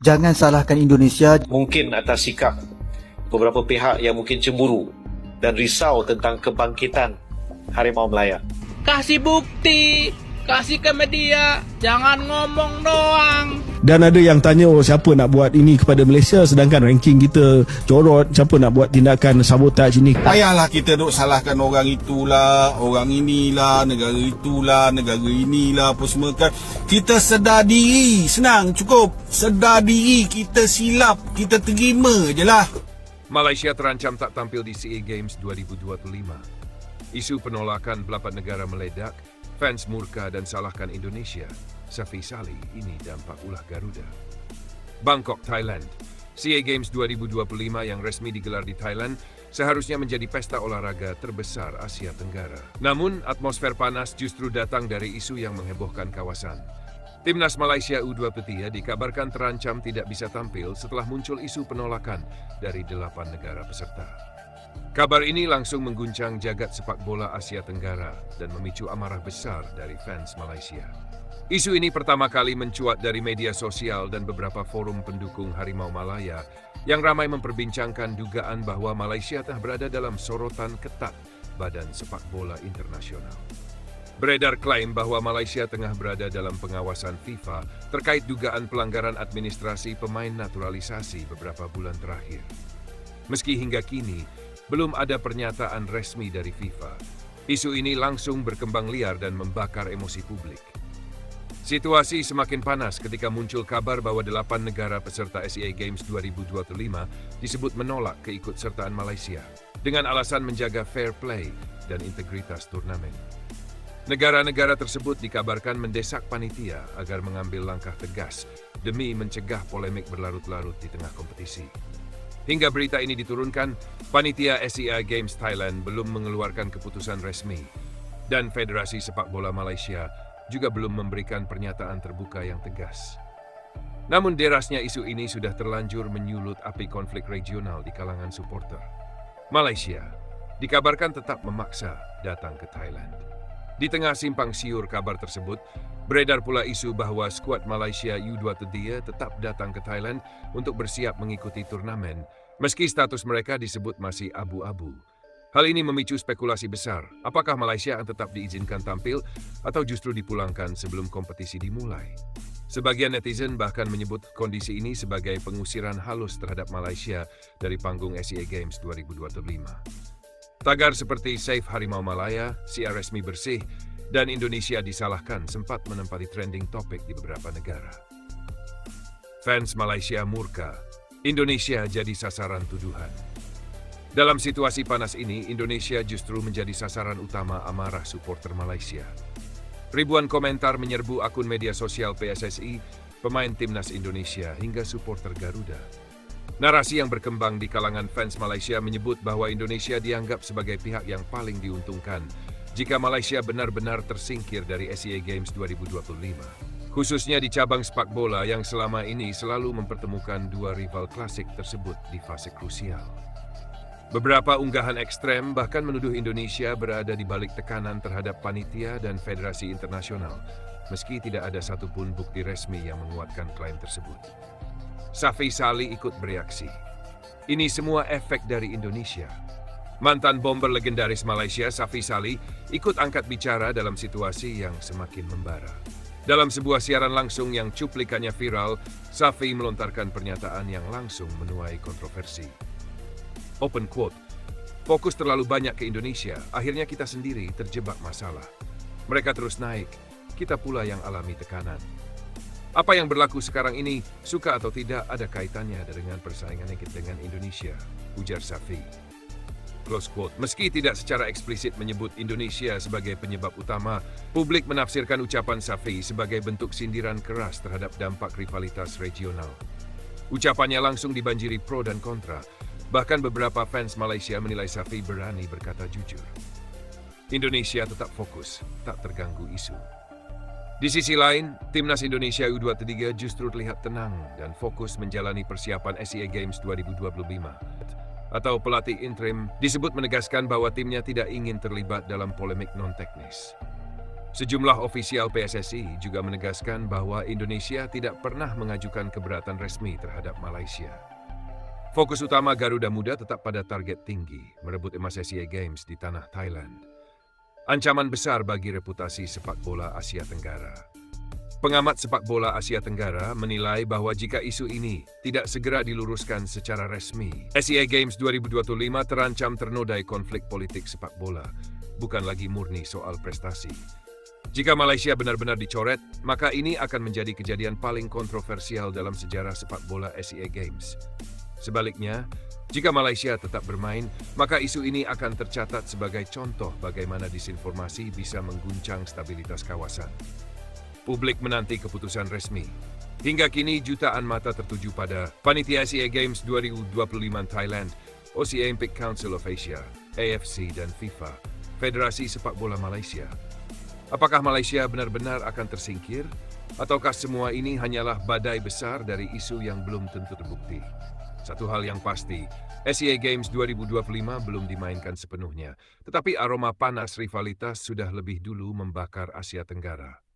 jangan salahkan Indonesia. Mungkin atas sikap beberapa pihak yang mungkin cemburu dan risau tentang kebangkitan Harimau Melaya. Kasih bukti, kasih ke media, jangan ngomong doang. Dan ada yang tanya, siapa nak buat ini kepada Malaysia sedangkan ranking kita corot, siapa nak buat tindakan sabotaj ini. Payahlah kita duk salahkan orang itulah, orang inilah, negara itulah, negara inilah, apa semua kan. Kita sedar diri, senang, cukup. Sedar diri, kita silap, kita terima je lah. Malaysia terancam tak tampil di SEA Games 2025. Isu penolakan 8 negara meledak, fans murka dan salahkan Indonesia. Safi Salih, ini dampak ulah Garuda. Bangkok, Thailand. SEA Games 2025 yang resmi digelar di Thailand seharusnya menjadi pesta olahraga terbesar Asia Tenggara. Namun, atmosfer panas justru datang dari isu yang menghebohkan kawasan. Timnas Malaysia U23 dikabarkan terancam tidak bisa tampil setelah muncul isu penolakan dari 8 negara peserta. Kabar ini langsung mengguncang jagat sepak bola Asia Tenggara dan memicu amarah besar dari fans Malaysia. Isu ini pertama kali mencuat dari media sosial dan beberapa forum pendukung Harimau Malaya yang ramai memperbincangkan dugaan bahwa Malaysia telah berada dalam sorotan ketat Badan Sepak Bola Internasional. Beredar klaim bahwa Malaysia tengah berada dalam pengawasan FIFA terkait dugaan pelanggaran administrasi pemain naturalisasi beberapa bulan terakhir. Meski hingga kini, belum ada pernyataan resmi dari FIFA. Isu ini langsung berkembang liar dan membakar emosi publik. Situasi semakin panas ketika muncul kabar bahwa 8 negara peserta SEA Games 2025 disebut menolak keikutsertaan Malaysia dengan alasan menjaga fair play dan integritas turnamen. Negara-negara tersebut dikabarkan mendesak panitia agar mengambil langkah tegas demi mencegah polemik berlarut-larut di tengah kompetisi. Hingga berita ini diturunkan, panitia SEA Games Thailand belum mengeluarkan keputusan resmi dan Federasi Sepak Bola Malaysia juga belum memberikan pernyataan terbuka yang tegas. Namun derasnya isu ini sudah terlanjur menyulut api konflik regional di kalangan supporter. Malaysia dikabarkan tetap memaksa datang ke Thailand. Di tengah simpang siur kabar tersebut, beredar pula isu bahwa skuad Malaysia U23 tetap datang ke Thailand untuk bersiap mengikuti turnamen, meski status mereka disebut masih abu-abu. Hal ini memicu spekulasi besar, apakah Malaysia akan tetap diizinkan tampil atau justru dipulangkan sebelum kompetisi dimulai. Sebagian netizen bahkan menyebut kondisi ini sebagai pengusiran halus terhadap Malaysia dari panggung SEA Games 2025. Tagar seperti Save Harimau Malaya, siar resmi bersih, dan Indonesia disalahkan sempat menempati trending topik di beberapa negara. Fans Malaysia murka, Indonesia jadi sasaran tuduhan. Dalam situasi panas ini, Indonesia justru menjadi sasaran utama amarah supporter Malaysia. Ribuan komentar menyerbu akun media sosial PSSI, pemain timnas Indonesia, hingga supporter Garuda. Narasi yang berkembang di kalangan fans Malaysia menyebut bahwa Indonesia dianggap sebagai pihak yang paling diuntungkan jika Malaysia benar-benar tersingkir dari SEA Games 2025. Khususnya di cabang sepak bola yang selama ini selalu mempertemukan dua rival klasik tersebut di fase krusial. Beberapa unggahan ekstrem bahkan menuduh Indonesia berada di balik tekanan terhadap panitia dan federasi internasional, meski tidak ada satupun bukti resmi yang menguatkan klaim tersebut. Safi Salih ikut bereaksi. Ini semua efek dari Indonesia. Mantan bomber legendaris Malaysia, Safi Salih, ikut angkat bicara dalam situasi yang semakin membara. Dalam sebuah siaran langsung yang cuplikannya viral, Safi melontarkan pernyataan yang langsung menuai kontroversi. Open quote, fokus terlalu banyak ke Indonesia, akhirnya kita sendiri terjebak masalah. Mereka terus naik, kita pula yang alami tekanan. Apa yang berlaku sekarang ini, suka atau tidak, ada kaitannya dengan persaingan kita dengan Indonesia, ujar Safi. Close quote. Meski tidak secara eksplisit menyebut Indonesia sebagai penyebab utama, publik menafsirkan ucapan Safi sebagai bentuk sindiran keras terhadap dampak rivalitas regional. Ucapannya langsung dibanjiri pro dan kontra. Bahkan beberapa fans Malaysia menilai Safi berani berkata jujur. Indonesia tetap fokus, tak terganggu isu. Di sisi lain, timnas Indonesia U23 justru terlihat tenang dan fokus menjalani persiapan SEA Games 2025. Atau pelatih interim disebut menegaskan bahwa timnya tidak ingin terlibat dalam polemik non-teknis. Sejumlah ofisial PSSI juga menegaskan bahwa Indonesia tidak pernah mengajukan keberatan resmi terhadap Malaysia. Fokus utama Garuda Muda tetap pada target tinggi, merebut emas SEA Games di tanah Thailand. Ancaman besar bagi reputasi sepak bola Asia Tenggara. Pengamat sepak bola Asia Tenggara menilai bahwa jika isu ini tidak segera diluruskan secara resmi, SEA Games 2025 terancam ternodai konflik politik sepak bola, bukan lagi murni soal prestasi. Jika Malaysia benar-benar dicoret, maka ini akan menjadi kejadian paling kontroversial dalam sejarah sepak bola SEA Games. Sebaliknya, jika Malaysia tetap bermain, maka isu ini akan tercatat sebagai contoh bagaimana disinformasi bisa mengguncang stabilitas kawasan. Publik menanti keputusan resmi. Hingga kini jutaan mata tertuju pada Panitia SEA Games 2025 Thailand, Oceanic Council of Asia, AFC dan FIFA, Federasi Sepak Bola Malaysia. Apakah Malaysia benar-benar akan tersingkir? Ataukah semua ini hanyalah badai besar dari isu yang belum tentu terbukti? Satu hal yang pasti, SEA Games 2025 belum dimainkan sepenuhnya, tetapi aroma panas rivalitas sudah lebih dulu membakar Asia Tenggara.